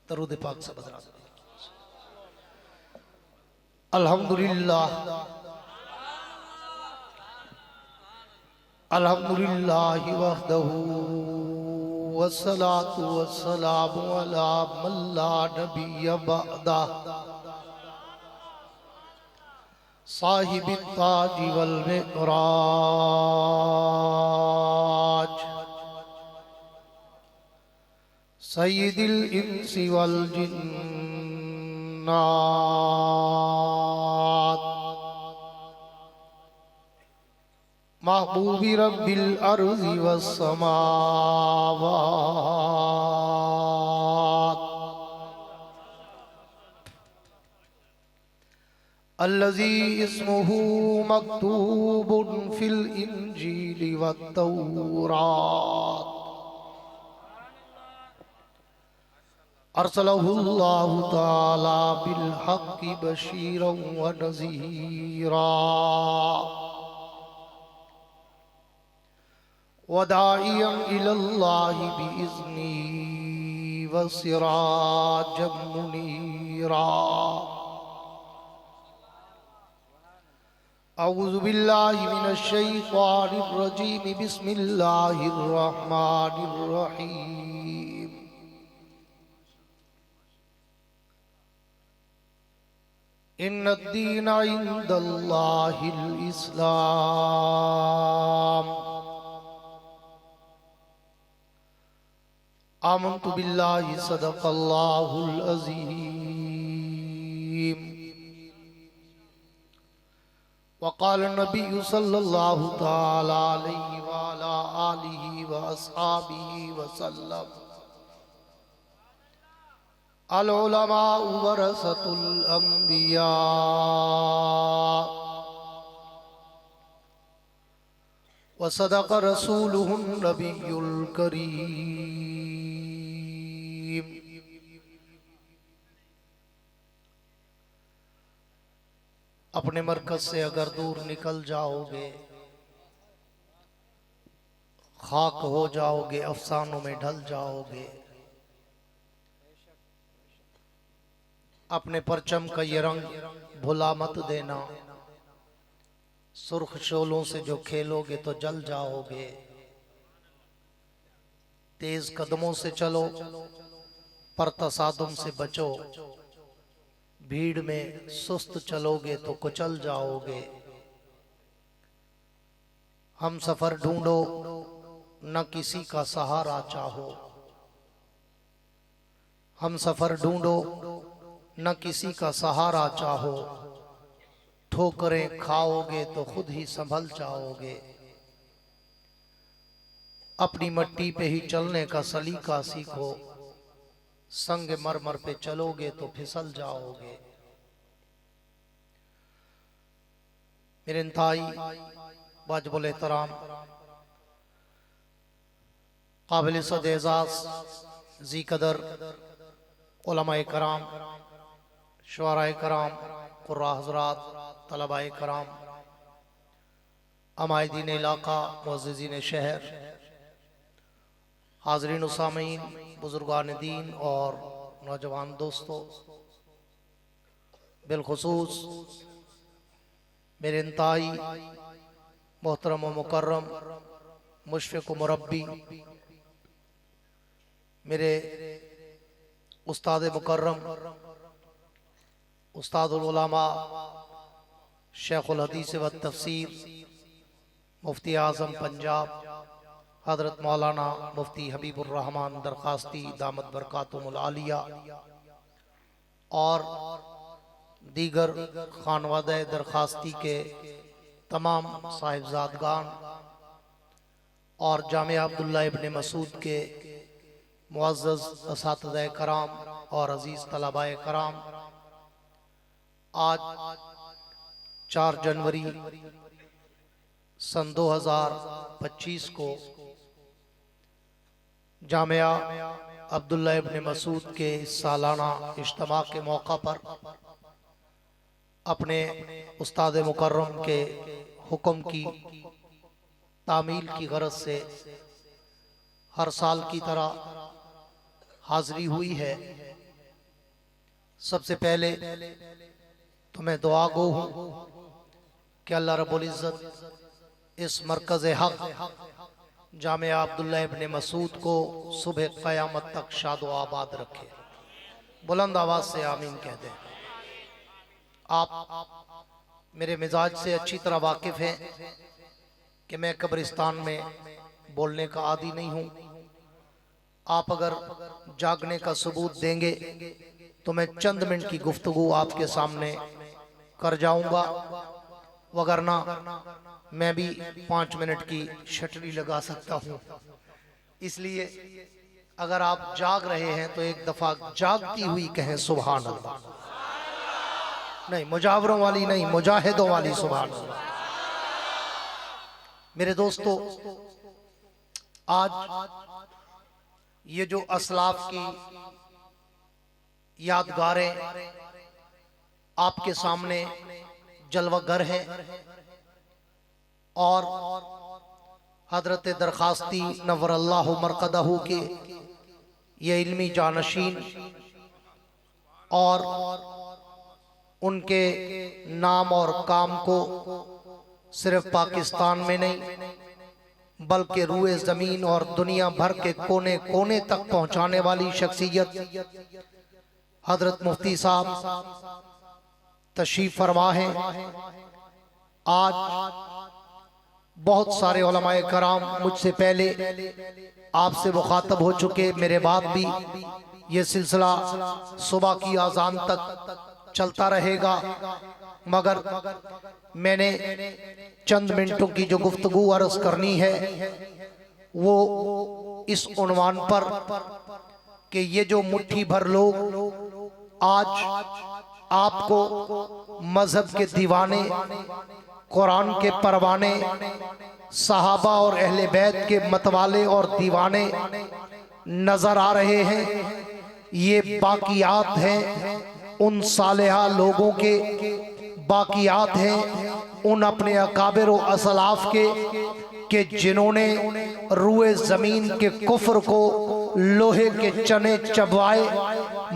दरूद पाक से बदला। अल्हम्दुलिल्लाह अल्हम्दुलिल्लाहि वहदहू वस्सलातु वस्सलामु अला मन ला नबिय्य बअदा साहिबित ताज वल मिअराज सय्यिदिल इंसी वल जिन्नात महबूबी रब्बिल अर्ज़ि वस्समावात अल्लज़ी इस्मुहु मक्तूबुन फिल इंजीलि वत्तौरात अरसलहुल्लाहु ताला बिल हक़्क़ि बशीरन व नज़ीरा वदाइयन इलल्लाहि बिइज़्निही व सिराजम मुनीरा। अऊज़ु बिल्लाहि मिनश शैतानिर रजीम बिस्मिल्लाहिर रहमानिर रहीम। इन्नद्दीन इंदल्लाहिल इस्लाम आमन्तु बिल्लाहि सदक़ल्लाहुल अज़ीम। वक़ाल नबिय्यु सल्लल्लाहु तआला अलैहि व अला आलिहि व अस्हाबिहि वसल्लम अल उलमाउ वरसतुल अंबिया व सदक़ रसूलुहुन नबियुल करीम। अपने मरकज से अगर दूर निकल जाओगे खाक हो जाओगे, अफसानों में ढल जाओगे। अपने परचम का ये रंग भुला मत देना, सुर्ख शोलों से जो खेलोगे तो जल जाओगे। तेज कदमों से चलो पर तसादुम से बचो, भीड़ में सुस्त चलोगे तो कुचल जाओगे। हम सफर ढूंढो न किसी का सहारा चाहो, हम सफर ढूंढो न किसी का सहारा चाहो। ठोकरें खाओगे तो खुद ही संभल जाओगे। अपनी मट्टी पे ही चलने का सलीका सीखो, संग मरमर पे चलोगे तो फिसल जाओगे। मेरे इंतहाई वाजिबुल एहतराम काबिल सद-ए-एज़ाज़ ज़ी कदर उलमाए कराम, शुअराए कराम, कुर्रा हज़रात, तलबाए कराम, अमायदीन इलाका, मुअज़्ज़िज़ीन शहर, हाज़रीन व सामीन, बुजुर्गान दीन और नौजवान दोस्तों, बिलखुसूस मेरे इंतहाई मोहतरम व मुकर्रम मुशफ़िक़ व मुरब्बी मेरे उस्ताद मुकर्रम उस्तादुल उलमा शेखुल हदीस व तफसीर मुफ्ती आज़म पंजाब हज़रत मौलाना मुफ्ती हबीबुर रहमान दरखास्ती दामत बरकातुहुल आलिया और दीगर खानवादे दरखास्ती के तमाम साहिबजादगान और जामिया अब्दुल्ला इब्न मसूद के मुअज़्ज़ज़ असातिज़ाए कराम और अजीज़ तलबाए कराम, आज 4 जनवरी सन 2025 को जामिया अब्दुल्ला इब्न मसूद के सालाना इज्तिमा के मौका पर अपने उस्ताद मुकर्रम के हुक्म की तामील की गरज से हर साल की तरह हाजिरी हुई है। सबसे पहले तो मैं दुआ गो हूँ कि अल्लाह रब्बुल इज़्ज़त इस मरकज़ हक जामिया अब्दुल्लाह इब्न मसूद को सुबह क़यामत तक शाद व आबाद रखे। बुलंद आवाज से आमीन कह दें। आप मेरे मिजाज से अच्छी तरह वाकिफ हैं कि मैं कब्रिस्तान में बोलने का आदी नहीं हूँ। आप अगर जागने का सबूत देंगे तो मैं चंद मिनट की गुफ्तगू आपके सामने कर जाऊंगा, वगरना मैं भी 5 मिनट की शटरी लगा सकता हूँ। इसलिए अगर आप जाग रहे हैं तो एक दफा जागती हुई कहें सुभान अल्लाह। नहीं, मुजावरों वाली नहीं, मुजाहिदों वाली सुभान अल्लाह। मेरे दोस्तों, आज ये जो असलाफ की यादगारें आपके सामने जलवागर है और हजरत दरखास्ती नव्वरल्लाहु मरकदहू के ये इल्मी जानशीन और उनके नाम और काम को सिर्फ पाकिस्तान में नहीं बल्कि रूए जमीन और दुनिया भर के कोने कोने तक पहुंचाने वाली शख्सियत हजरत मुफ्ती साहब तशरीफ फरमा है। आज बहुत सारे उलमाए कराम मुझसे पहले आपसे मुखातब हो चुके, मेरे बाद भी ये सिलसिला सुबह की आजान तक चलता रहेगा, मगर मैंने चंद मिनटों की जो गुफ्तगू अर्ज करनी है वो इस उन्वान पर कि ये जो मुट्ठी भर लोग आज आपको मजहब के दीवाने, कुरान के परवाने, सहाबा और अहले बैत के मतवाले और दीवाने नजर आ रहे हैं, ये बाकियात हैं उन सालेहा लोगों के, बाकियात हैं उन अपने अकाबिर व असलाफ के जिन्होंने रूए जमीन के कुफ्र को लोहे के चने चबवाए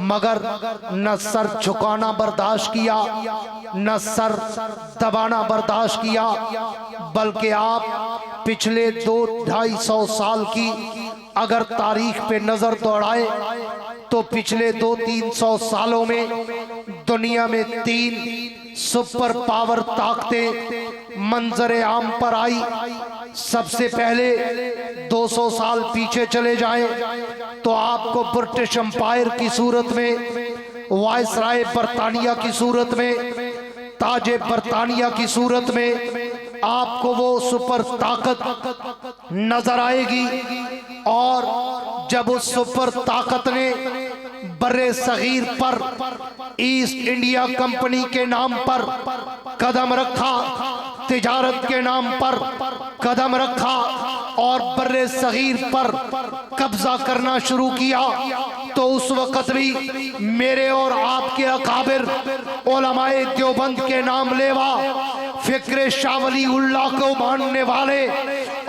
मगर न सर झुकाना बर्दाश्त किया, न सर दबाना बर्दाश्त किया, बल्कि आप पिछले 200-250 साल की अगर तारीख पे नजर दौड़ाए तो पिछले 200-300 सालों में दुनिया में 3 सुपर पावर ताकतें मंजरे आम पर आई। सबसे पहले 200 साल पीछे चले जाएं तो आपको ब्रिटिश एम्पायर की सूरत में, वायसराय बरतानिया की सूरत में, ताजे बरतानिया की सूरत में आपको वो सुपर ताकत नजर आएगी। और जब उस सुपर ताकत ने बर्रे सगीर पर ईस्ट इंडिया कंपनी के नाम पर कदम रखा, तिजारत के नाम पर कदम रखा और बर्रे सगीर पर कब्जा करना शुरू किया, तो उस वक्त भी मेरे और आपके अकाबिर उलमाए देवबंद के नाम लेवा, फिक्र शाह वली उल्लाह को मानने वाले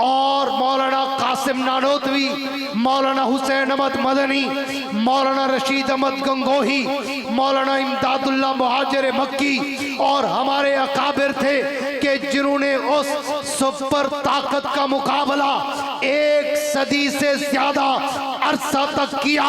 और मौलाना कासिम नानोतवी, मौलाना हुसैन अहमद मदनी, मौलाना रशीद अहमद गंगोही, मौलाना इमदादुल्लाह मुहाजिर मक्की और हमारे अकाबिर थे कि जिन्होंने उस सुपर ताकत का मुकाबला 1 सदी से ज्यादा अरसा तक किया।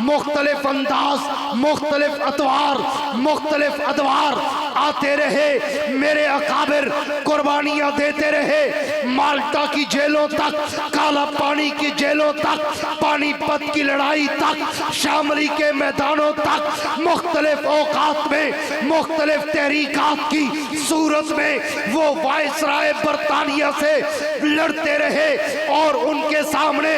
मुख्तलिफ अंदाज, मुख्तलिफ अतवार, मुख्तलिफ अदवार आते रहे, मेरे अकाबिर कुर्बानियां देते रहे, माल्टा की जेलों तक, काला पानी की जेलों तक, पानीपत की लड़ाई तक, शामली के मैदानों तक, मुख्तलिफ औकात में मुख्तलिफ तहरीकात की सूरत में वो वायसराय बरतानिया से लड़ते रहे और उनके सामने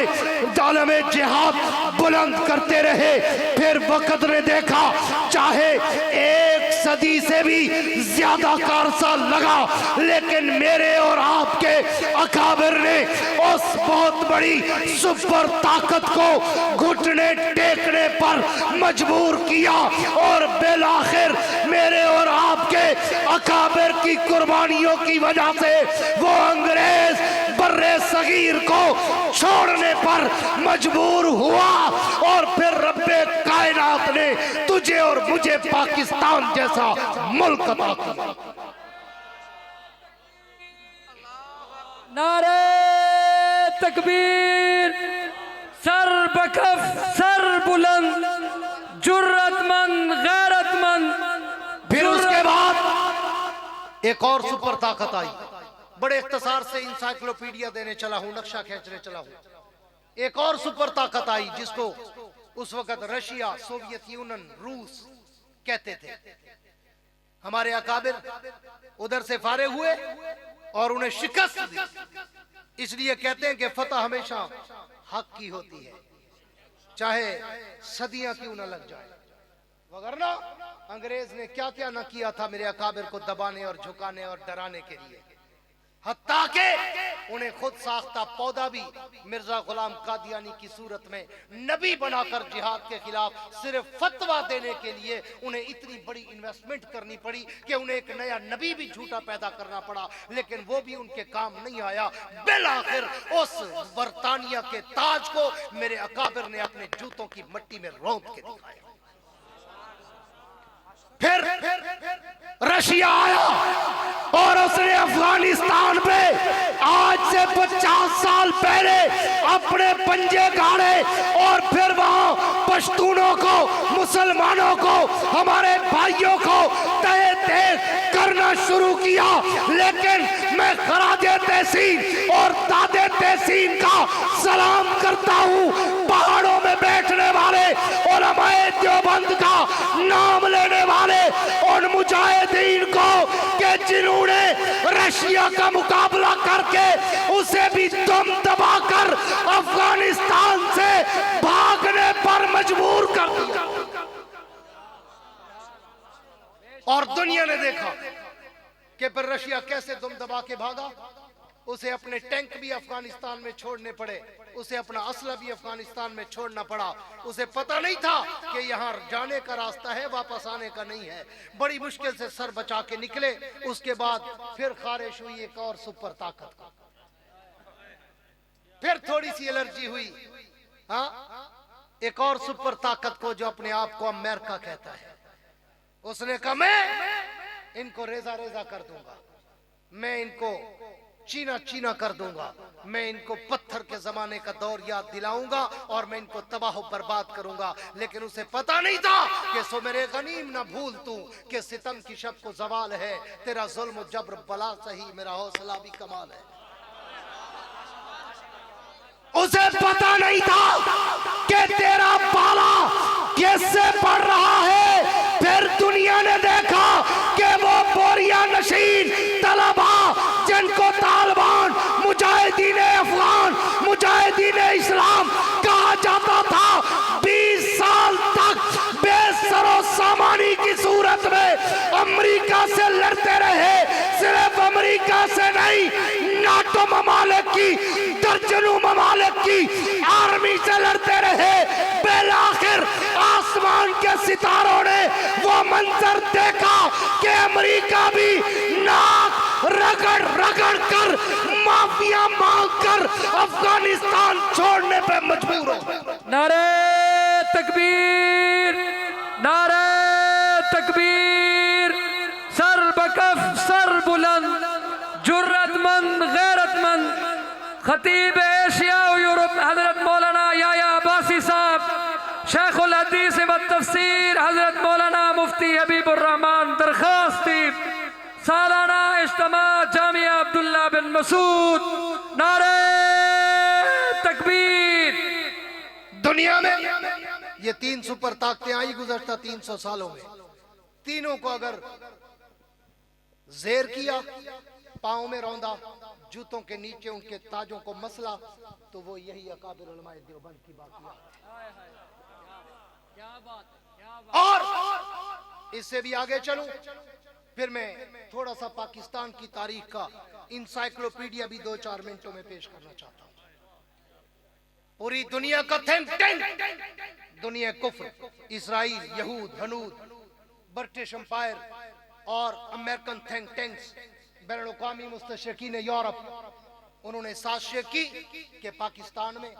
जालमे जिहाद बुलंद करते रहे। फिर वक्त ने देखा चाहे 1 सदी से भी ज्यादा का अरसा लगा, लेकिन मेरे और आपके अकाबिर ने उस बहुत बड़ी सुपर ताकत को घुटने टेकने पर मजबूर किया और बिलाखिर मेरे और आपके अकाबिर की कुर्बानियों की वजह से वो अंग्रेज बर्रे सगीर को छोड़ने पर मजबूर हुआ और फिर रब्बे कायनात ने तुझे और मुझे पाकिस्तान जैसा मुल्क अता किया। नारे तकबीर, सर बकफ सर बुलंद, जुर्रतमंद गैरतमंद। फिर उसके बाद एक और सुपर ताकत आई। बड़े इख्तिसार से इंसाइक्लोपीडिया देने चला हूं, नक्शा खींचने चला हूं। एक और सुपर ताकत आई जिसको उस वक्त रशिया, सोवियत यूनियन, रूस कहते थे। हमारे अकाबिर उधर से फारे हुए और उन्हें शिकस्त दी। इसलिए कहते हैं कि फतह हमेशा हक की होती है, चाहे सदियां क्यों न लग जाए। वगरना अंग्रेज ने क्या क्या न किया था मेरे अकाबिर को दबाने और झुकाने और डराने के लिए। हत्ता के उन्हें खुद साख्ता पौधा भी मिर्जा गुलाम कादियानी की सूरत में नबी बनाकर जिहाद के खिलाफ सिर्फ फतवा देने के लिए उन्हें इतनी बड़ी इन्वेस्टमेंट करनी पड़ी कि उन्हें एक नया नबी भी झूठा पैदा करना पड़ा, लेकिन वो भी उनके काम नहीं आया। बिलाखिर उस बरतानिया के ताज को मेरे अकाबिर ने अपने जूतों की मट्टी में रौंद के दिखाया। फिर रशिया आया और उसने अफगानिस्तान पे आज से 50 साल पहले अपने पंजे गाड़े और फिर वहां पश्तूनों को, मुसलमानों को, हमारे भाइयों को तहे तहे करना शुरू किया। लेकिन मैं खराजे तहसीन और दादे तहसीन का सलाम करता हूं। पहाड़ों में बैठने वाले उलमाए देवबंद का नाम लेने वाले उन मुजाहिदीन को कि जिन्होंने रशिया का मुकाबला करके उसे भी दम दबाकर अफगानिस्तान से भागने पर मजबूर कर दिया। और दुनिया ने देखा कि फिर रशिया कैसे दम दबा के भागा। उसे अपने टैंक भी अफगानिस्तान में छोड़ने पड़े, उसे अपना असला भी अफगानिस्तान में छोड़ना पड़ा। उसे पता नहीं था कि यहाँ जाने का रास्ता है, वापस आने का नहीं है। बड़ी मुश्किल से सर बचा के निकले। उसके बाद फिर खारिश हुई एक और सुपर ताकत का, फिर थोड़ी सी एलर्जी हुई। हाँ, एक और सुपर ताकत को जो अपने आप को अमेरिका कहता है। उसने कहा मैं इनको रेजा रेजा कर दूंगा, मैं इनको चीना चीना कर दूंगा, मैं इनको पत्थर के जमाने का दौर याद दिलाऊंगा और मैं इनको तबाह बर्बाद करूंगा। लेकिन उसे पता नहीं था कि सो मेरे गनीम ना भूल तू कि सितम की शब को जवाल है, तेरा जुल्म जबर बला सही मेरा हौसला भी कमाल है। उसे पता नहीं था कि तेरा पाला कैसे पड़ रहा है। फिर दुनिया ने देखा कि वो बोरिया नशीन तलबा जिनको तालिबान, मुजाहिदीन अफगान, मुजाहिदीन इस्लाम कहा जाता था, 20 साल तक बेसरो सामानी की सूरत में अमेरिका से लड़ते रहे। सिर्फ अमेरिका से नहीं, नाटो ममालिक की, दर्जनों ममालिक की आर्मी से लड़ते रहे। बिलाखिर आसमान के सितारों ने वो मंजर देखा कि अमेरिका भी नाक रगड़ रगड़ कर, माफिया मांग कर अफगानिस्तान छोड़ने पे मजबूर हो। नारे तकबीर, नारे तकबीर, सर बकफ सर बुलंद, जुर्रतमंद गैरतमंद। खतीब एशिया और यूरोप हजरत मौलाना याया अब्बासी साहब, शेखुल हदीस व तफसीर हजरत मौलाना मुफ्ती हबीबुर रहमान दरखास्त थी। सालाना इज्तिमा जामिया अब्दुल्ला बिन मसूद। नारे तकबीर। दुनिया में ये 3 सुपर ताकतें आई गुज़श्ता 300 सालों में। तीनों को अगर जेर किया, पाँव में रौंदा, जूतों के नीचे उनके ताजों को मसला, तो वो यही अकाबिर उलमाए देवबंद की बात है। और इससे भी आगे चलूं, फिर मैं थोड़ा सा पाकिस्तान की तारीख का इंसाइक्लोपीडिया भी 2-4 मिनटों में पेश करना चाहता हूं। पूरी दुनिया का थिंक टैंक, दुनिया कुफ्र, इसराइल, यहूद, हनूद, ब्रिटिश एम्पायर और अमेरिकन थिंक टैंक्स, बैनुल-अक़वामी मुस्तशरिकीन यूरोप, उन्होंने साजिश की कि पाकिस्तान में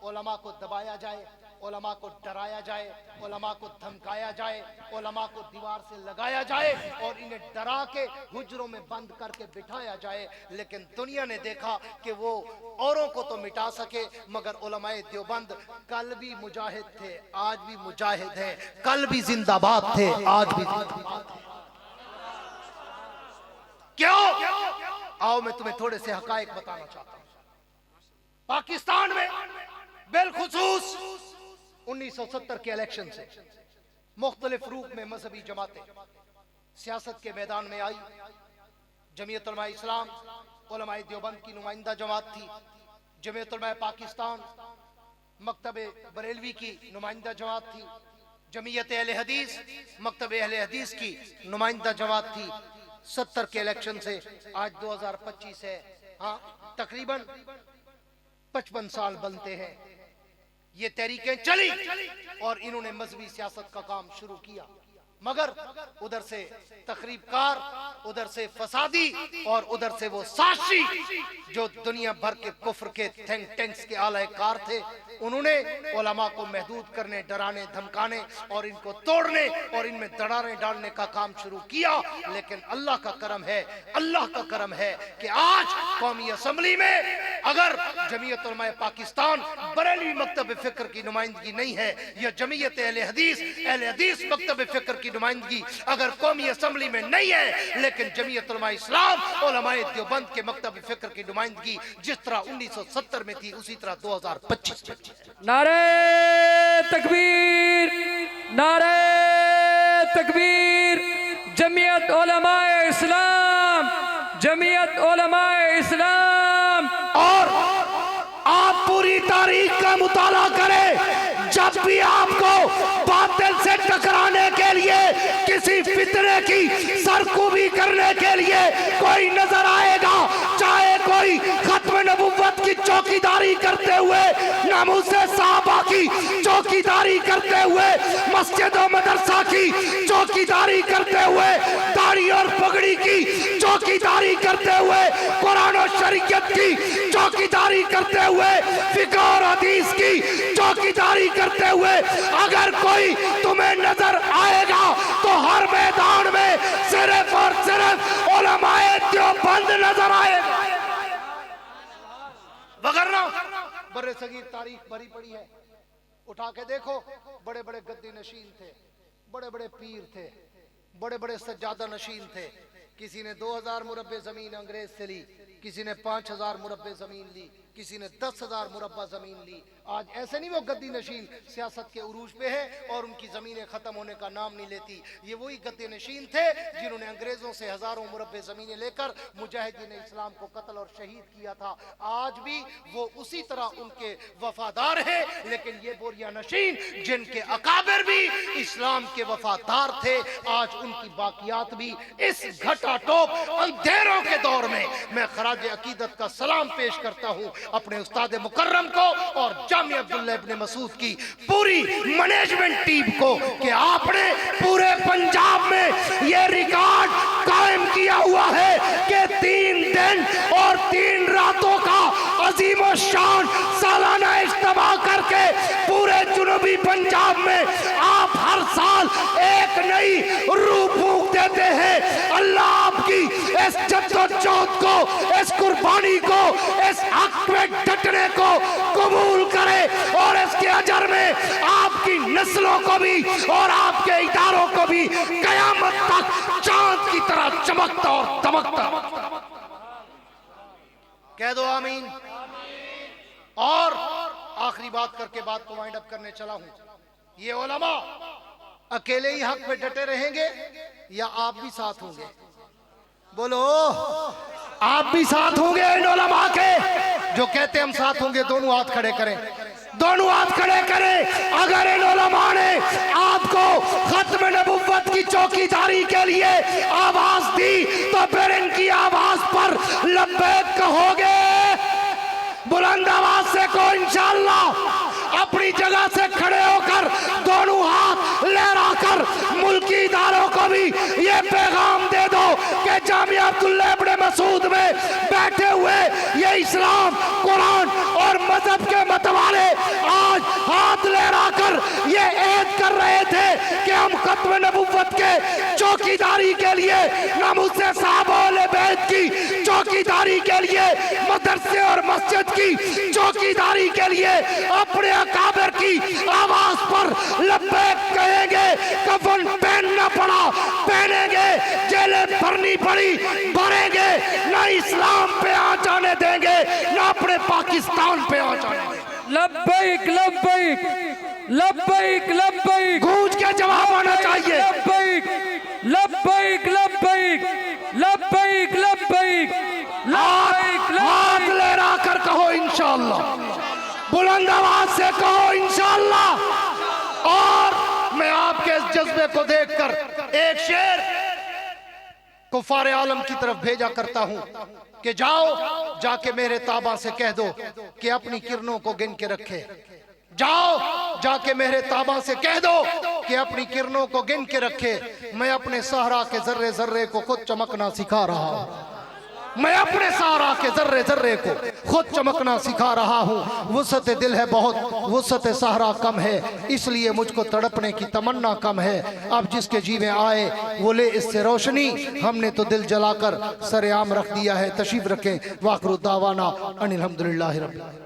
उलमा को दबाया जाए, उलमा को डराया जाए, उलमा को धमकाया जाए, उलमा को दीवार से लगाया जाए और इन्हें डरा के हुजरों में बंद करके बिठाया जाए। लेकिन दुनिया ने देखा कि वो औरों को तो मिटा सके मगर उलमाए देवबंद कल भी मुजाहिद थे, आज भी मुजाहिद हैं, कल भी जिंदाबाद थे, आज भी जिंदाबाद थे। क्यों? आओ मैं तुम्हें थोड़े से हकायक बताना चाहता हूं। पाकिस्तान में बिलखुसूस 1970 के इलेक्शन से मुख्तलिफ रूप में मजहबी जमातें सियासत के मैदान में आई। जमीयत उलमा इस्लाम उलमाए देवबंद की नुमाइंदा जमात थी। जमीयत उलमा पाकिस्तान मकतब बरेलवी की नुमाइंदा जमात थी। जमीयत अहले हदीस मकतब अहले हदीस की नुमाइंदा जमात थी। 70 के इलेक्शन से आज 2025 है, हाँ तकरीबन 55 साल बनते हैं। ये तहरीकें चली और इन्होंने मजहबी सियासत का काम शुरू किया, मगर उधर से तखरीबकार, उधर से फसादी और उधर से वो साशी जो दुनिया भर के कुफ्र के थिंक टैंक्स के आलाकार थे, उन्होंने उलमा को महदूद करने, डराने, धमकाने और इनको तोड़ने और इनमें दरारें डालने का काम शुरू किया। लेकिन अल्लाह का करम है, अल्लाह का करम है कि आज कौमी असम्बली में अगर जमीयत उलमा पाकिस्तान बरेलवी मकतब फिक्र की नुमाइंदगी नहीं है या जमीयत अहले हदीस मकतब फिक्र की नुमाइंदगी अगर कौमी असम्बली में नहीं है, लेकिन जमीयत उलमा इस्लाम उलमाए देवबंद के मकतब फिक्र की नुमाइंदगी जिस तरह 1970 में थी उसी तरह 2025 में। नारे तकबीर, नारे तकबीर। जमीयत उलमाए इस्लाम, जमीयत उलमाए इस्लाम। और आप पूरी तारीख का मुताला करें, जब भी आपको बातिल से टकराने के लिए, किसी फितने की सरकूबी करने के लिए कोई नजर आएगा, चाहे कोई खत्म नबुव्वत की चौकीदारी करते हुए, नामूसे साहबा की चौकीदारी करते हुए, मस्जिद और मदरसा की चौकीदारी करते हुए, दाढ़ी और पगड़ी की चौकीदारी करते हुए, कुरान और शरीयत की चौकीदारी करते हुए, फिक़्ह और हदीस की चौकीदारी करते हुए अगर कोई तुम्हें नजर आएगा तो हर मैदान में सिर्फ और सिर्फ उलमाए देवबंद नजर आएगा। वगरना बड़े सगीर तारीख भरी पड़ी है, उठा के देखो। बड़े बड़े गद्दी नशीन थे, बड़े बड़े पीर थे, बड़े बड़े सज्जादा नशीन थे। किसी ने 2000 मुरब्बे जमीन अंग्रेज से ली, किसी ने 5000 मुरब्बे जमीन ली, किसी ने 10,000 मुरब्बा जमीन ली। आज ऐसे नहीं वो गद्दी नशीन सियासत के उरूज पे है और उनकी जमीनें खत्म होने का नाम नहीं लेती। ये वही गद्दी नशीन थे जिन्होंने अंग्रेजों से हजारों मुरब्बे जमीनें लेकर मुजाहिदीन इस्लाम को कत्ल और शहीद किया था। आज भी वो उसी तरह उनके वफादार हैं, लेकिन ये बोरिया नशीन जिनके अकाबिर भी इस्लाम के वफादार थे, आज उनकी बाकियात भी इस घटाटोप अंधेरों के दौर में मैं खराज अकीदत का सलाम पेश करता हूँ अपने उस्ताद मुकर्रम को और जामिया अब्दुल्ला इब्ने मसूद की पूरी मैनेजमेंट टीम को कि आपने पूरे पंजाब में ये रिकॉर्ड कायम किया हुआ है कि 3 दिन और 3 रातों का अजीम और शान सालाना इज्तिमा करके पूरे जुनूबी पंजाब में आप हर साल एक नई रूह फूंक देते हैं। अल्लाह आपकी इस जद्दोजहद को, इस कुर्बानी को, इस हक में डटने को कबूल करे और इसके अजर में आपकी नस्लों को भी और आपके इदारों को भी कयामत तक चांद की तरह चमकता और दमकता। कह दो आमीन। और आखिरी बात करके बात को वाइंड अप करने चला हूं। ये उलमा अकेले ही हक पे डटे रहेंगे या आप भी साथ होंगे? बोलो, आप भी साथ होंगे इन उलमा के जो कहते हम साथ होंगे? दोनों हाथ खड़े करें, दोनों हाथ खड़े करें। अगर इन उलमा ने आपको खत्म नबुव्वत की चौकीदारी के लिए आवाज दी तो फिर इनकी आवाज पर लब्बैक कहोगे? बुलंद आवाज से को इंशाअल्लाह अपनी जगह से खड़े होकर दोनों हाथ लहराकर मुल्की इदारों को भी ये पैगाम दे दो कि जामिया अब्दुल्लाह इब्ने मसूद में बैठे हुए ये इस्लाम, कुरान और मजहब के मतवाले आज हाथ लहराकर ये ऐद कर रहे थे कि हम खत्म नबुव्वत के चौकीदारी के लिए, नामुस्से साहबा वाले बैत की चौकीदारी के लिए, मदरसे और मस्जिद की चौकीदारी के लिए अपने अकाबिर की आवाज पर लब्बैक कहेंगे। कफन पहनना पड़ा पहनेंगे, जेलें भरनी पड़ी भरेंगे, ना इस्लाम पे आ जाने देंगे, ना अपने पाकिस्तान पे आ जाने देंगे। लब्बैक लब्बैक लब्बैक लब्बैक, गूंज के जवाब आना चाहिए। लब्बैक लब्बैक लब्बैक लब्बैक लब्बैक हाथ हाथ लहरा कर कहो इंशाअल्लाह, बुलंद आवाज से कहो इंशाअल्लाह। और मैं आपके इस जज्बे को देखकर एक शेर कुफार आलम की तरफ भेजा करता हूं कि जाओ जाके मेरे ताबा से कह दो कि अपनी किरणों को गिन के रखे। जाओ जाके मेरे ताबा से कह दो कि अपनी किरणों को गिन के रखे। मैं अपने सहरा के जर्रे जर्रे को खुद चमकना सिखा रहा हूं। मैं अपने सहरा के जर्रे जर्रे को खुद चमकना सिखा रहा हूँ। वुसअत दिल है बहुत, वुसअत सहरा कम है, इसलिए मुझको तड़पने की तमन्ना कम है। अब जिसके जी में आए वो ले इससे रोशनी, हमने तो दिल जलाकर सरेआम रख दिया है। तशरीफ रखें। वाखिर दावाना अनिल हम्दुलिल्लाहि रब्बिल आलमीन।